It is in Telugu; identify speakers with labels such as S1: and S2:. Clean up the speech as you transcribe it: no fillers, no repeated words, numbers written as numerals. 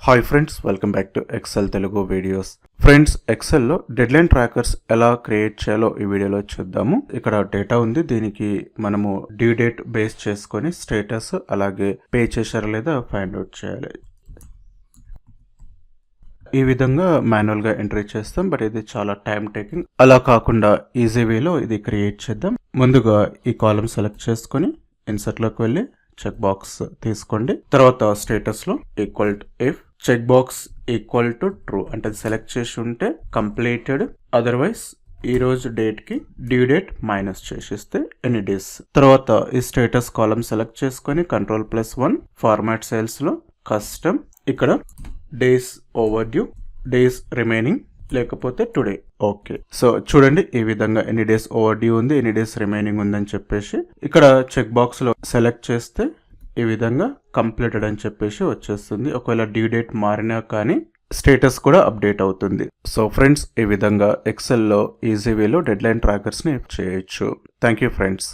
S1: Hi friends, welcome back to Excel Telugu videos. Friends, ఎక్సెల్లో డెడ్లైన్ ట్రాకర్స్ ఎలా క్రియేట్ చేయాలో ఈ వీడియోలో చూద్దాము. ఇక్కడ డేటా ఉంది, దీనికి మనము డ్యూ డేట్ బేస్ చేసుకొని స్టేటస్ అలాగే పే చేశారా లేదా ఫైండ్ అవుట్ చేయాలి. ఈ విధంగా మాన్యువల్ గా ఎంట్రీ చేస్తాం, బట్ ఇది చాలా టైం టేకింగ్. అలా కాకుండా ఈజీ వేలో ఇది క్రియేట్ చేద్దాం. ముందుగా ఈ కాలమ్ సెలెక్ట్ చేసుకొని ఇన్సర్ట్ లోకి వెళ్ళి చెక్ బాక్స్ తీసుకోండి. తర్వాత స్టేటస్ లో equal to if check box equal to true అంటే సెలెక్ట్ చేసి ఉంటే కంప్లీటెడ్, అదర్వైజ్ ఈ రోజు డేట్ కి డ్యూ డేట్ మైనస్ చేసిస్తే ఎన్ని డేస్. తర్వాత ఈ స్టేటస్ కాలమ్ సెలెక్ట్ చేసుకొని Ctrl+1 ఫార్మాట్ సెల్స్ లో కస్టమ్, ఇక్కడ days over due, days remaining లేకపోతే టుడే. ఓకే, సో చూడండి ఈ విధంగా ఎన్ని డేస్ ఓవర్ డ్యూ ఉంది, ఎన్ని డేస్ రిమైనింగ్ ఉందని చెప్పేసి ఇక్కడ చెక్ బాక్స్ లో సెలెక్ట్ చేస్తే ఈ విధంగా కంప్లీటెడ్ అని చెప్పేసి వచ్చేస్తుంది. ఒకవేళ డ్యూ డేట్ మారినా కానీ స్టేటస్ కూడా అప్డేట్ అవుతుంది. సో ఫ్రెండ్స్, ఈ విధంగా ఎక్సెల్ లో ఈజీ వేలో డెడ్ లైన్ ట్రాకర్స్ ని చేయొచ్చు. Thank you friends.